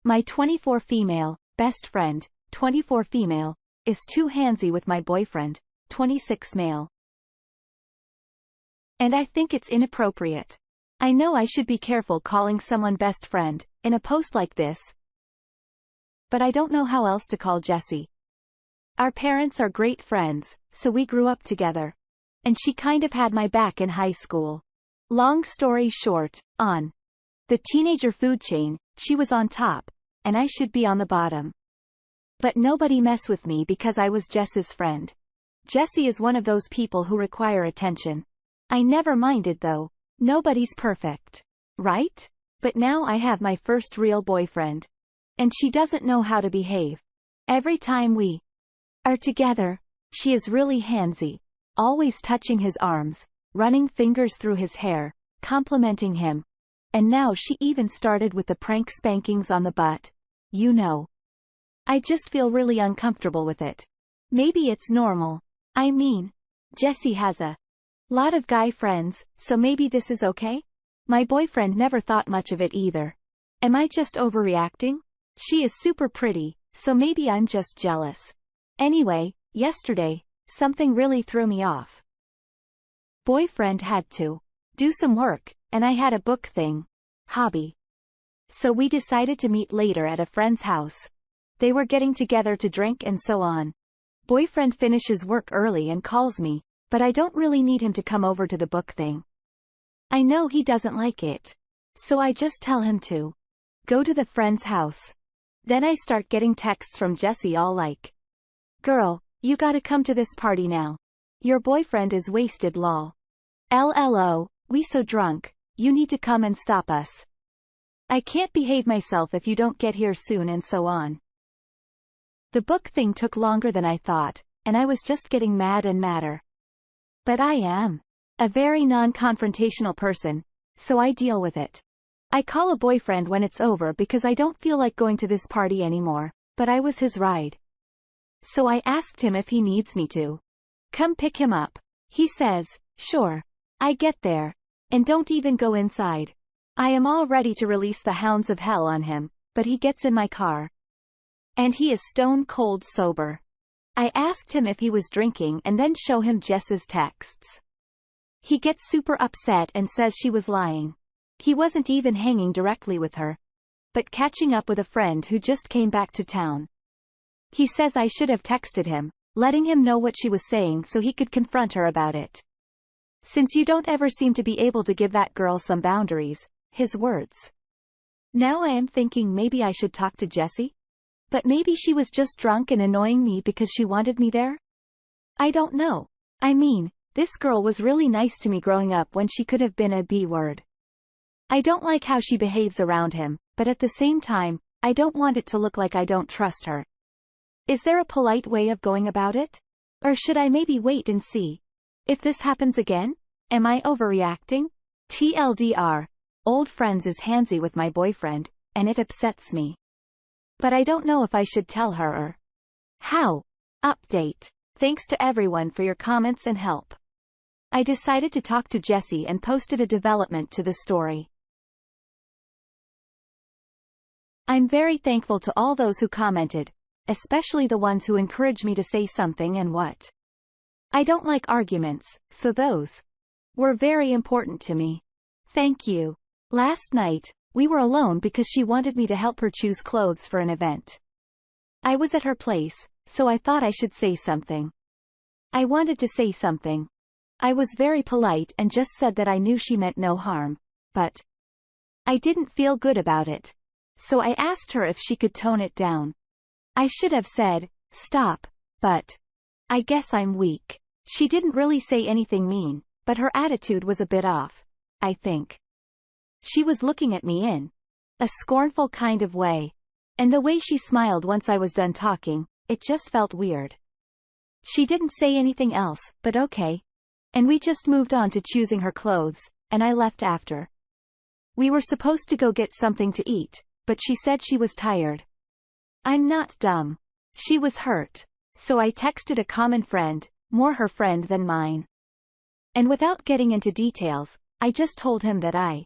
My 24 female, best friend, 24 female, is too handsy with my boyfriend, 26 male. And I think it's inappropriate. I know I should be careful calling someone best friend, in a post like this, but I don't know how else to call Jessie. Our parents are great friends, so we grew up together. And she kind of had my back in high school. Long story short, on the teenager food chain, she was on top, and I should be on the bottom. But nobody mess with me because I was Jess's friend. Jessie is one of those people who require attention. I never minded though. Nobody's perfect. Right? But now I have my first real boyfriend. And she doesn't know how to behave. Every time we are together, she is really handsy, always touching his arms, running fingers through his hair, complimenting him. And now she even started with the prank spankings on the butt. You know. I just feel really uncomfortable with it. Maybe it's normal. I mean, Jessie has a lot of guy friends, so maybe this is okay? My boyfriend never thought much of it either. Am I just overreacting? She is super pretty, so maybe I'm just jealous. Anyway, yesterday, something really threw me off. Boyfriend had to do some work, and I had a book thing. Hobby. So we decided to meet later at a friend's house. They were getting together to drink and so on. Boyfriend finishes work early and calls me, but I don't really need him to come over to the book thing. I know he doesn't like it. So I just tell him to go to the friend's house. Then I start getting texts from Jessie all like, "Girl, you gotta come to this party now. Your boyfriend is wasted lol. LLO, we so drunk, you need to come and stop us. I can't behave myself if you don't get here soon," and so on. The book thing took longer than I thought, and I was just getting mad and madder. But I am a very non-confrontational person, so I deal with it. I call a boyfriend when it's over because I don't feel like going to this party anymore, but I was his ride. So I asked him if he needs me to come pick him up. He says, sure. I get there, and don't even go inside. I am all ready to release the hounds of hell on him, but he gets in my car. And he is stone cold sober. I asked him if he was drinking and then show him Jess's texts. He gets super upset and says she was lying. He wasn't even hanging directly with her, but catching up with a friend who just came back to town. He says I should have texted him, letting him know what she was saying so he could confront her about it. Since you don't ever seem to be able to give that girl some boundaries, his words. Now I am thinking maybe I should talk to Jessie? But maybe she was just drunk and annoying me because she wanted me there? I don't know. I mean, this girl was really nice to me growing up when she could have been a B word. I don't like how she behaves around him, but at the same time, I don't want it to look like I don't trust her. Is there a polite way of going about it? Or should I maybe wait and see? If this happens again? Am I overreacting? TLDR. Old friends is handsy with my boyfriend, and it upsets me. But I don't know if I should tell her or how. Update. Thanks to everyone for your comments and help. I decided to talk to Jessie and posted a development to the story. I'm very thankful to all those who commented, especially the ones who encourage me to say something and what. I don't like arguments, so those were very important to me. Thank you. Last night, we were alone because she wanted me to help her choose clothes for an event. I was at her place, so I thought I should say something. I wanted to say something. I was very polite and just said that I knew she meant no harm, but I didn't feel good about it. So I asked her if she could tone it down. I should have said, stop, but I guess I'm weak. She didn't really say anything mean, but her attitude was a bit off, I think. She was looking at me in a scornful kind of way. And the way she smiled once I was done talking, it just felt weird. She didn't say anything else, but okay. And we just moved on to choosing her clothes, and I left after. We were supposed to go get something to eat, but she said she was tired. I'm not dumb. She was hurt. So I texted a common friend, more her friend than mine. And without getting into details, I just told him that I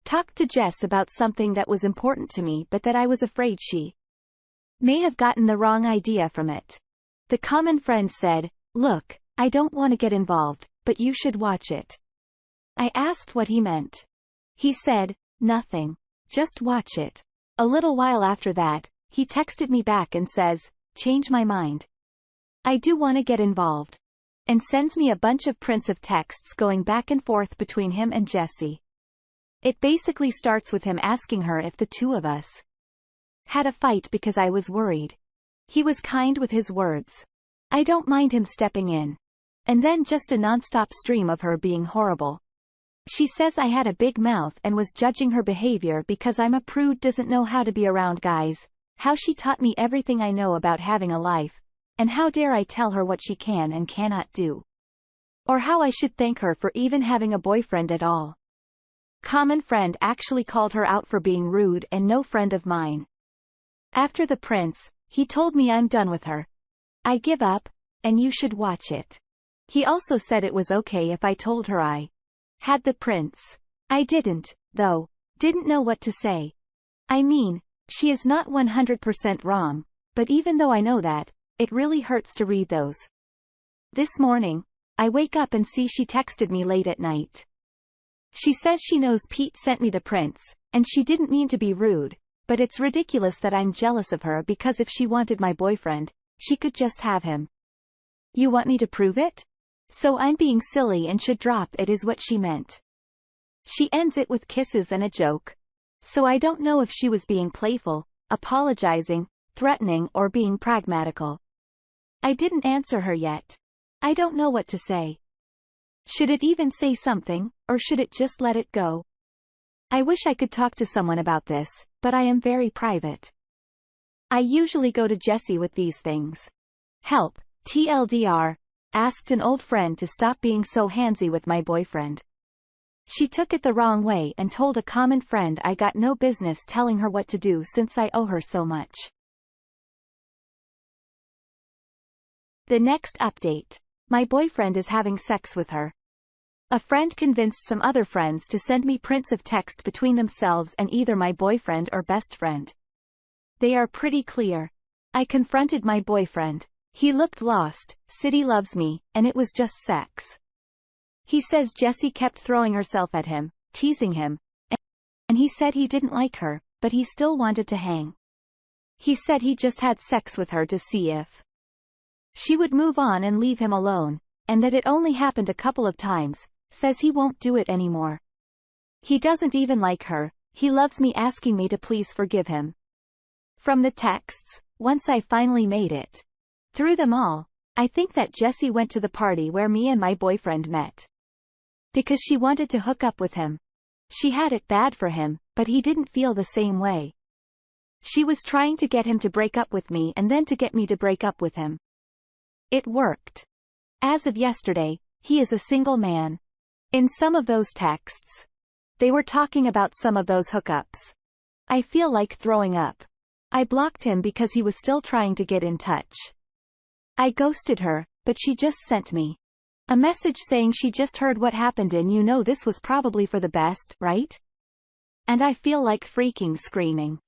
Talked to Jess about something that was important to me but that I was afraid she may have gotten the wrong idea from it. The common friend said, "Look, I don't want to get involved, but you should watch it." I asked what he meant. He said, "Nothing. Just watch it." A little while after that, he texted me back and says, "Change my mind. I do want to get involved." And sends me a bunch of prints of texts going back and forth between him and Jessie. It basically starts with him asking her if the two of us had a fight because I was worried. He was kind with his words. I don't mind him stepping in. And then just a nonstop stream of her being horrible. She says I had a big mouth and was judging her behavior because I'm a prude, doesn't know how to be around guys, how she taught me everything I know about having a life, and how dare I tell her what she can and cannot do. Or how I should thank her for even having a boyfriend at all. Common friend actually called her out for being rude and no friend of mine. After the prints, he told me I'm done with her. I give up, and you should watch it. He also said it was okay if I told her I had the prints. I didn't, though. Didn't know what to say. I mean, she is not 100% wrong, but even though I know that, it really hurts to read those. This morning, I wake up and see she texted me late at night. She says she knows Pete sent me the prints, and she didn't mean to be rude, but it's ridiculous that I'm jealous of her because if she wanted my boyfriend, she could just have him. You want me to prove it? So I'm being silly and should drop it is what she meant. She ends it with kisses and a joke. So I don't know if she was being playful, apologizing, threatening or being pragmatical. I didn't answer her yet. I don't know what to say. Should it even say something, or should it just let it go? I wish I could talk to someone about this, but I am very private. I usually go to Jessie with these things. Help, TLDR, asked an old friend to stop being so handsy with my boyfriend. She took it the wrong way and told a common friend I got no business telling her what to do since I owe her so much. The next update. My boyfriend is having sex with her. A friend convinced some other friends to send me prints of text between themselves and either my boyfriend or best friend. They are pretty clear. I confronted my boyfriend. He looked lost, City loves me, and it was just sex. He says Jessie kept throwing herself at him, teasing him, and he said he didn't like her, but he still wanted to hang. He said he just had sex with her to see if she would move on and leave him alone, and that it only happened a couple of times, says he won't do it anymore. He doesn't even like her, he loves me, asking me to please forgive him. From the texts, once I finally made it through them all, I think that Jessie went to the party where me and my boyfriend met. Because she wanted to hook up with him. She had it bad for him, but he didn't feel the same way. She was trying to get him to break up with me and then to get me to break up with him. It worked. As of yesterday, he is a single man. In some of those texts, they were talking about some of those hookups. I feel like throwing up. I blocked him because he was still trying to get in touch. I ghosted her, but she just sent me a message saying she just heard what happened and you know this was probably for the best, right? And I feel like freaking screaming.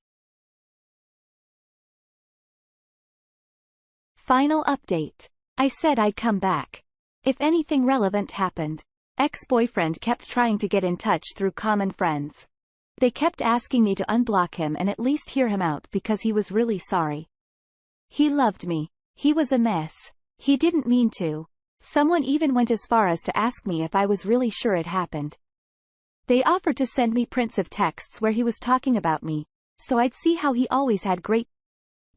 Final update. I said I'd come back if anything relevant happened. Ex-boyfriend kept trying to get in touch through common friends. They kept asking me to unblock him and at least hear him out because he was really sorry. He loved me. He was a mess. He didn't mean to. Someone even went as far as to ask me if I was really sure it happened. They offered to send me prints of texts where he was talking about me, so I'd see how he always had great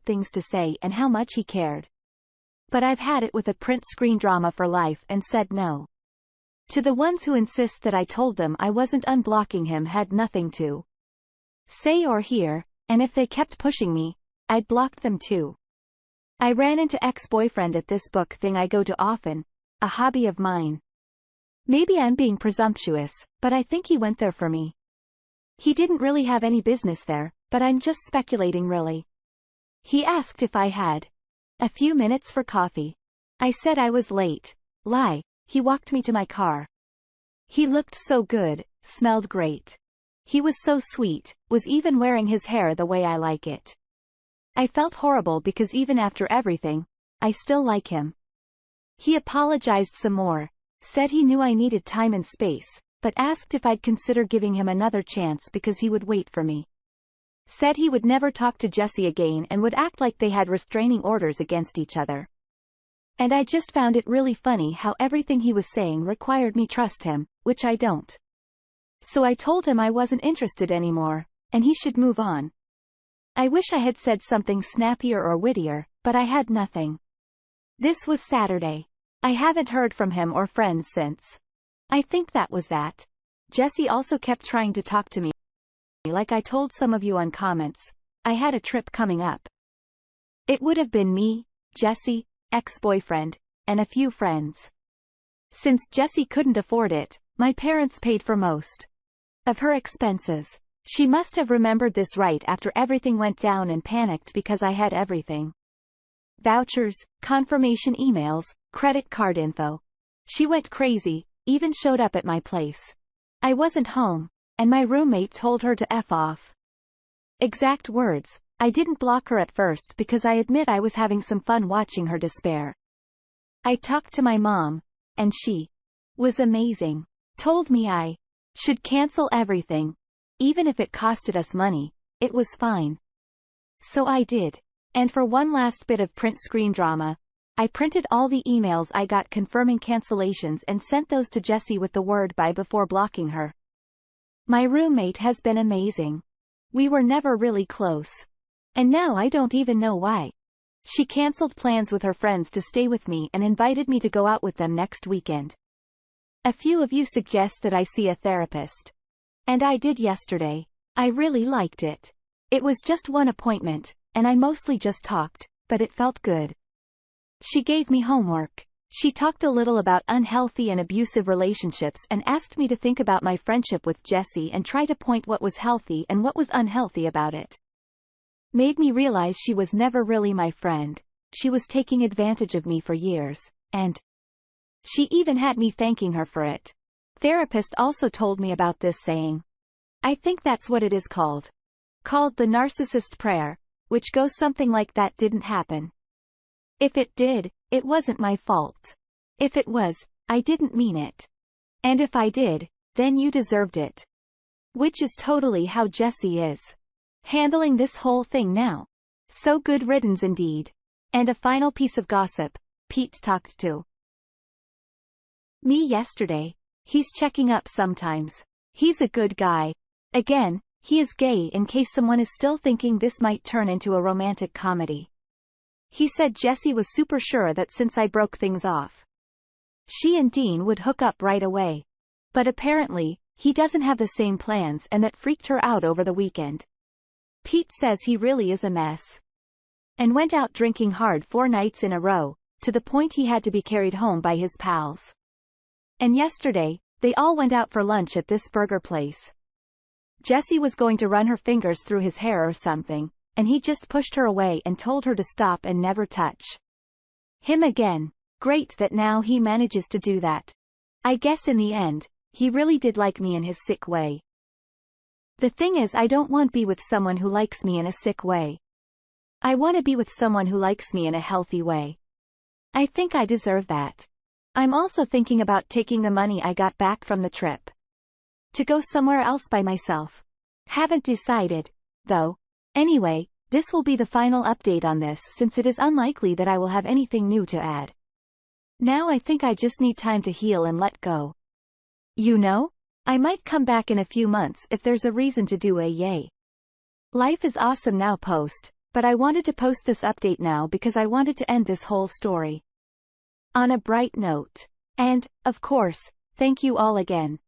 things to say and how much he cared. But I've had it with a print screen drama for life and said no. To the ones who insist that I told them I wasn't unblocking him had nothing to say or hear, and if they kept pushing me, I'd blocked them too. I ran into ex-boyfriend at this book thing I go to often, a hobby of mine. Maybe I'm being presumptuous, but I think he went there for me. He didn't really have any business there, but I'm just speculating really. He asked if I had a few minutes for coffee. I said I was late. Lie. He walked me to my car. He looked so good, smelled great. He was so sweet, was even wearing his hair the way I like it. I felt horrible because even after everything, I still like him. He apologized some more, said he knew I needed time and space, but asked if I'd consider giving him another chance because he would wait for me. Said he would never talk to Jessie again and would act like they had restraining orders against each other. And I just found it really funny how everything he was saying required me trust him, which I don't. So I told him I wasn't interested anymore, and he should move on. I wish I had said something snappier or wittier, but I had nothing. This was Saturday. I haven't heard from him or friends since. I think that was that. Jessie also kept trying to talk to me. Like I told some of you on comments, I had a trip coming up. It would have been me, Jessie, ex-boyfriend, and a few friends. Since Jessie couldn't afford it, my parents paid for most of her expenses. She must have remembered this right after everything went down and panicked because I had everything. Vouchers, confirmation emails, credit card info. She went crazy, even showed up at my place. I wasn't home, and my roommate told her to F off. Exact words. I didn't block her at first because I admit I was having some fun watching her despair. I talked to my mom, and she was amazing. Told me I should cancel everything. Even if it costed us money, it was fine. So I did. And for one last bit of print screen drama, I printed all the emails I got confirming cancellations and sent those to Jessie with the word bye before blocking her. My roommate has been amazing. We were never really close. And now I don't even know why. She canceled plans with her friends to stay with me and invited me to go out with them next weekend. A few of you suggest that I see a therapist. And I did yesterday. I really liked it. It was just one appointment, and I mostly just talked, but it felt good. She gave me homework. She talked a little about unhealthy and abusive relationships and asked me to think about my friendship with Jessie and try to point what was healthy and what was unhealthy about it. Made me realize she was never really my friend. She was taking advantage of me for years, and she even had me thanking her for it. Therapist also told me about this saying. I think that's what it is called. Called the narcissist prayer, which goes something like that didn't happen. If it did, it wasn't my fault. If it was, I didn't mean it. And if I did, then you deserved it. Which is totally how Jessie is handling this whole thing now. So good riddance indeed. And a final piece of gossip, Pete talked to me yesterday. He's checking up sometimes. He's a good guy. Again, he is gay in case someone is still thinking this might turn into a romantic comedy. He said Jessie was super sure that since I broke things off, she and Dean would hook up right away. But apparently, he doesn't have the same plans and that freaked her out over the weekend. Pete says he really is a mess. And went out drinking hard 4 nights in a row, to the point he had to be carried home by his pals. And yesterday, they all went out for lunch at this burger place. Jessie was going to run her fingers through his hair or something, and he just pushed her away and told her to stop and never touch him again. Great that now he manages to do that. I guess in the end, he really did like me in his sick way. The thing is, I don't want to be with someone who likes me in a sick way. I want to be with someone who likes me in a healthy way. I think I deserve that. I'm also thinking about taking the money I got back from the trip to go somewhere else by myself. Haven't decided, though. Anyway, this will be the final update on this since it is unlikely that I will have anything new to add. Now I think I just need time to heal and let go. You know? I might come back in a few months if there's a reason to do a yay. Life is awesome now post, but I wanted to post this update now because I wanted to end this whole story on a bright note. And, of course, thank you all again.